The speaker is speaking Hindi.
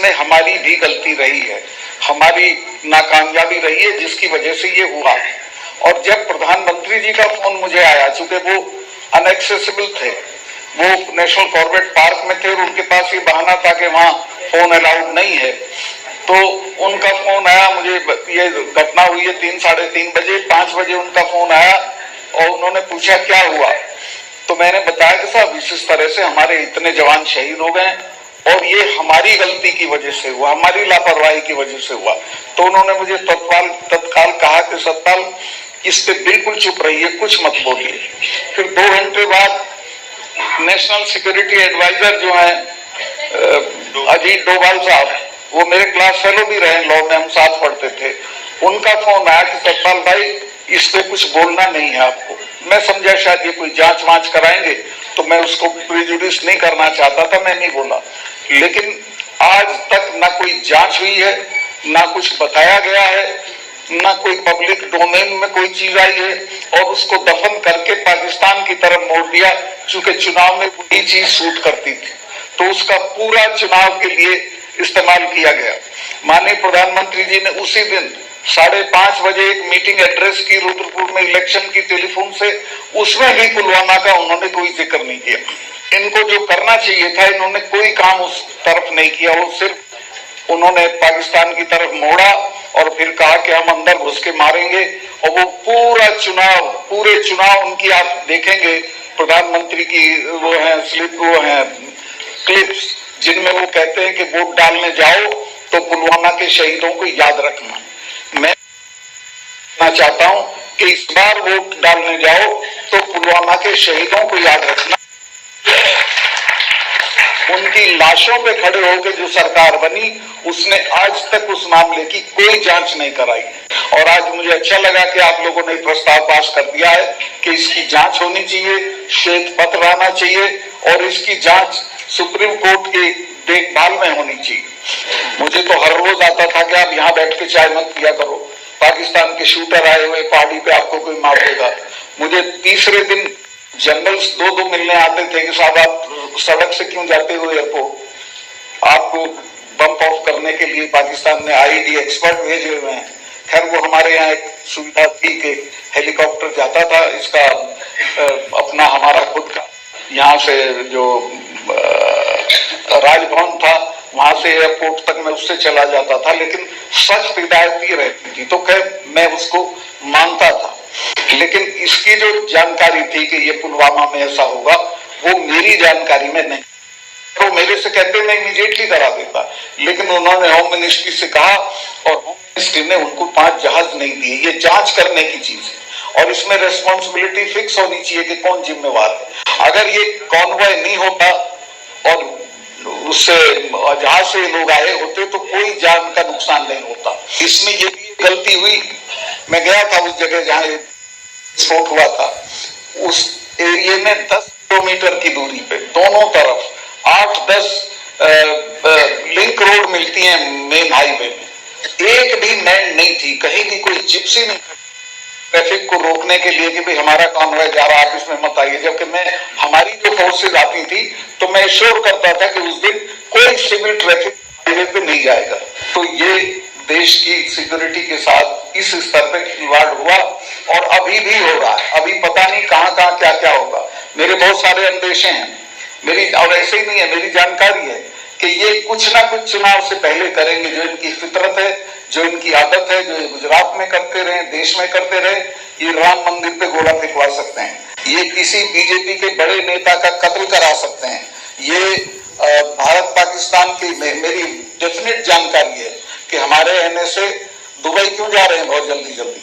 में हमारी भी गलती रही है, हमारी नाकामयाबी रही है जिसकी वजह से ये हुआ। और जब प्रधानमंत्री जी का फोन मुझे आया, चूंकि वो अनएक्सेसिबल थे, वो नेशनल कॉर्बेट पार्क में थे और उनके पास ये बहाना था कि वहां फोन अलाउड नहीं है, तो उनका फोन आया मुझे। ये घटना हुई है 3 साढ़े 3 बजे, 5 बजे उनका फोन आया और उन्होंने पूछा क्या हुआ। तो मैंने बताया कि साहब इस तरह से हमारे इतने जवान शहीद हो गए और ये हमारी गलती की वजह से हुआ, हमारी लापरवाही की वजह से हुआ। तो उन्होंने मुझे तत्काल कहा कि सतपाल इस पे बिल्कुल चुप रहिए, कुछ मत बोलिए। फिर 2 घंटे बाद नेशनल सिक्योरिटी एडवाइजर जो है अजीत डोभाल साहब, वो मेरे क्लास फेलो भी रहे, लॉ में हम साथ पढ़ते थे, उनका फोन आया कि सतपाल भाई इस पे कुछ बोलना नहीं है आपको। मैं समझा शायद ये कोई जांच वांच कराएंगे, तो मैं उसको प्रेजुडिस नहीं करना चाहता था, मैं नहीं बोला। लेकिन आज तक ना कोई जांच हुई है, ना कुछ बताया गया है, ना कोई पब्लिक डोमेन में कोई चीज आई है, और उसको दफन करके पाकिस्तान की तरफ मोड़ दिया। चूंकि चुनाव में वही चीज सूट करती थी, तो उसका पूरा चुनाव के लिए इस्तेमाल किया गया। माननीय प्रधानमंत्री जी ने उसी दिन 5:30 बजे एक मीटिंग एड्रेस की रुद्रपुर में इलेक्शन की टेलीफोन से, उसमें भी पुलवामा का उन्होंने कोई जिक्र नहीं किया। इनको जो करना चाहिए था, इन्होंने कोई काम उस तरफ नहीं किया, वो सिर्फ उन्होंने पाकिस्तान की तरफ मोड़ा और फिर कहा कि हम अंदर घुस के मारेंगे। और वो पूरे चुनाव उनकी आप देखेंगे, प्रधानमंत्री की वो है क्लिप्स, जिनमें वो कहते हैं कि वोट डालने जाओ तो पुलवामा के शहीदों को याद रखना। मैं चाहता हूं कि इस बार वोट डालने जाओ तो पुलवामा के शहीदों को याद रखना। उनकी लाशों पे खड़े होकर जो सरकार बनी, उसने आज तक उस मामले की कोई जांच नहीं कराई। और आज मुझे अच्छा लगा कि आप लोगों ने प्रस्ताव पास कर दिया है कि इसकी जांच होनी चाहिए, श्वेत पत्र आना चाहिए और इसकी जांच सुप्रीम कोर्ट की देखभाल में होनी चाहिए। मुझे तो हर रोज आता था कि आप यहाँ बैठ के चाय मत पिया करो, पाकिस्तान के शूटर आए हुए, पहाड़ी पे आपको कोई मार देगा। मुझे तीसरे दिन जनरल्स 2 मिलने आते थे कि साहब आप सड़क से क्यों जाते हो एयरपोर्ट, आपको बम्प ऑफ करने के लिए पाकिस्तान ने आईडी एक्सपर्ट भेजे हुए हैं। खैर वो हमारे यहाँ एक सुविधा थी कि हेलीकॉप्टर जाता था, इसका अपना हमारा खुद का यहाँ से जो राजभवन था वहां से एयरपोर्ट तक मैं उससे चला जाता था, लेकिन सख्त हिदायत ही रहती थी, तो खैर मैं उसको मानता था। लेकिन इसकी जो जानकारी थी कि ये पुलवामा में ऐसा होगा, वो मेरी जानकारी में नहीं। तो मेरे से कहते मैं इमीडिएटली करा देता, लेकिन उन्होंने होम मिनिस्ट्री से कहा और होम मिनिस्ट्री ने उनको 5 जहाज नहीं दिए। ये जांच करने की चीज है और इसमें रेस्पॉन्सिबिलिटी फिक्स होनी चाहिए कि कौन जिम्मेवार है। अगर ये कॉन्वॉय नहीं होता और उससे जहाज से लोग आए होते तो कोई जान का नुकसान नहीं होता। इसमें ये भी गलती हुई। मैं गया था उस जगह जहां विस्फोट हुआ था, उस एरिया में 10 किलोमीटर की दूरी पे दोनों तरफ 8-10 लिंक रोड मिलती हैं मेन हाईवे में, एक भी मैन नहीं थी, कहीं भी कोई जिप्सी नहीं ट्रैफिक को रोकने के लिए कि भाई हमारा कॉन्वॉय जा रहा, आप इसमें मत आइए। जबकि मैं हमारी जो फोर्सेज आती थी तो मैं श्योर करता था कि उस दिन कोई सिविल ट्रैफिक हाईवे पे नहीं जाएगा। तो ये देश की सिक्योरिटी के साथ इस स्तर पे खिलवाड़ हुआ और अभी भी हो रहा है। अभी पता नहीं कहाँ कहाँ क्या क्या होगा। मेरे बहुत सारे अंदेशे हैं मेरी, और ऐसे ही नहीं है, मेरी जानकारी है कि ये कुछ ना कुछ चुनाव से पहले करेंगे। जो इनकी फितरत है, जो इनकी आदत है, जो गुजरात में करते रहे, देश में करते रहे, ये राम मंदिर पे गोला फेंकवा सकते हैं, ये किसी बीजेपी के बड़े नेता का कत्ल करा सकते हैं। ये भारत पाकिस्तान की मेरी डेफिनेट जानकारी है कि हमारे एनएसए दुबई क्यों जा रहे हैं बहुत जल्दी जल्दी।